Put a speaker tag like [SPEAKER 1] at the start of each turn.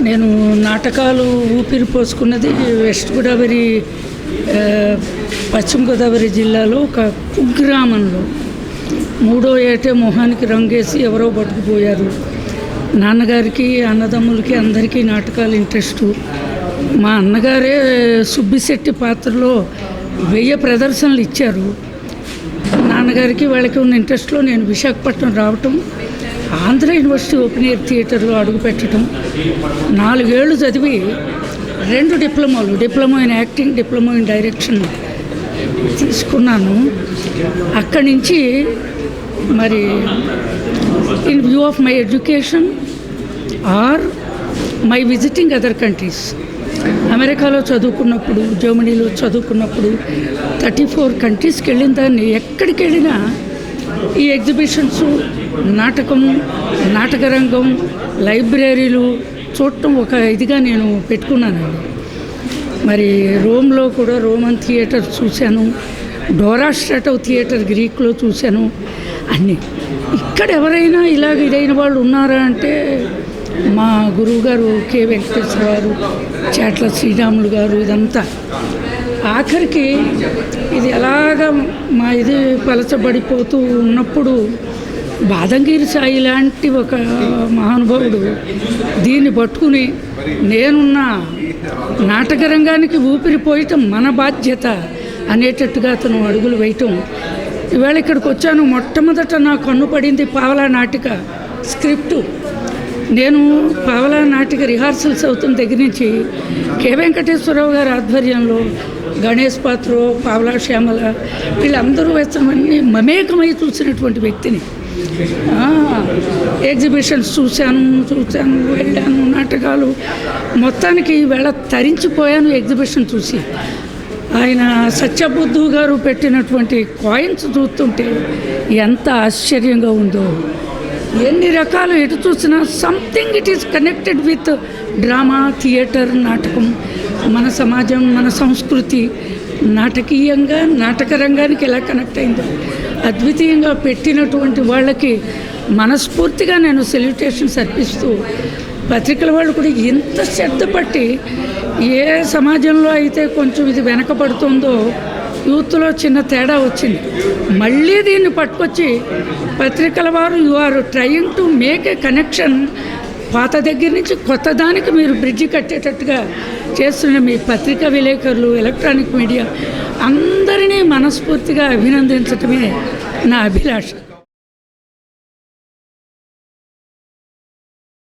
[SPEAKER 1] నేను నాటకాలు ఊపిరి పోసుకున్నది వెస్ట్ గోదావరి పశ్చిమ గోదావరి జిల్లాలో ఒక కుగ్రామంలో. 3వ ఏటే మొహానికి రంగేసి ఎవరో పట్టుకుపోయారు. నాన్నగారికి అన్నదమ్ములకి అందరికీ నాటకాలు ఇంట్రెస్టు. మా అన్నగారే సుబ్బిశెట్టి పాత్రలో 1000 ప్రదర్శనలు ఇచ్చారు. నాన్నగారికి వాళ్ళకి ఉన్న ఇంట్రెస్ట్లో నేను విశాఖపట్నం రావటం, ఆంధ్ర యూనివర్సిటీ ఓపెన్ ఎయిర్ థియేటర్లో అడుగుపెట్టడం, 4 ఏళ్ళు చదివి 2 డిప్లొమాలు, diploma in acting, diploma in direction తీసుకున్నాను. అక్కడి నుంచి మరి in view of my education or my visiting other countries, అమెరికాలో చదువుకున్నప్పుడు, జర్మనీలో చదువుకున్నప్పుడు 34 కంట్రీస్కి వెళ్ళిన దాన్ని ఎక్కడికి వెళ్ళినా ఈ ఎగ్జిబిషన్స్, నాటకము, నాటకరంగం, లైబ్రరీలు చూడటం ఒక ఇదిగా నేను పెట్టుకున్నానండి. మరి రోమ్లో కూడా రోమన్ థియేటర్ చూశాను, డోరా స్ట్రాటో థియేటర్ గ్రీక్లో చూశాను. అన్నీ ఇక్కడ ఎవరైనా ఇలాగ ఇదైన వాళ్ళు ఉన్నారా అంటే మా గురువు గారు కె వెంకటేశ్వర గారు, చేట్ల శ్రీరాములు గారు. ఇదంతా ఆఖరికి ఇది ఎలాగ మా ఇది పలచబడిపోతూ ఉన్నప్పుడు బాదంగిరి సాయి లాంటి ఒక మహానుభావుడు దీన్ని పట్టుకుని నేనున్న నాటక రంగానికి ఊపిరిపోయటం మన బాధ్యత అనేటట్టుగా అతను అడుగులు వేయటం. ఇవాళ ఇక్కడికి వచ్చాను. మొట్టమొదట నా కన్ను పడింది పావలా నాటిక స్క్రిప్టు. నేను పావలా నాటిక రిహార్సల్స్ అవుతున్న దగ్గర నుంచి కె వెంకటేశ్వరరావు గారి ఆధ్వర్యంలో గణేష్ పాత్ర, పావలా శ్యామల వీళ్ళందరూ వేస్తామని మమేకమై చూసినటువంటి వ్యక్తిని. ఎగ్జిబిషన్స్ చూశాను, వెళ్ళాను, నాటకాలు, మొత్తానికి ఈవేళ తరించిపోయాను ఎగ్జిబిషన్ చూసి. ఆయన సత్యబుద్ధు గారు పెట్టినటువంటి కాయిన్స్ చూస్తుంటే ఎంత ఆశ్చర్యంగా ఉందో. ఎన్ని రకాలు ఎటు చూసినా something it is connected with drama, theatre, నాటకం, మన సమాజం, మన సంస్కృతి నాటకీయంగా నాటక రంగానికి ఎలా కనెక్ట్ అయిందో అద్వితీయంగా పెట్టినటువంటి వాళ్ళకి మనస్ఫూర్తిగా నేను సెల్యూటేషన్స్ అర్పిస్తూ, పత్రికల వాళ్ళు కూడా ఎంత శ్రద్ధ పట్టి ఏ సమాజంలో అయితే కొంచెం ఇది వెనకబడుతుందో, యూత్లో చిన్న తేడా వచ్చింది, మళ్ళీ దీన్ని పట్టుకొచ్చి పత్రికల వారు you are trying to make a connection, పాత దగ్గర నుంచి కొత్త దానికి మీరు బ్రిడ్జి కట్టేటట్టుగా చేస్తున్న మీ పత్రికా విలేకరులు, ఎలక్ట్రానిక్ మీడియా అందరినీ మనస్ఫూర్తిగా అభినందించటమే నా అభిలాష.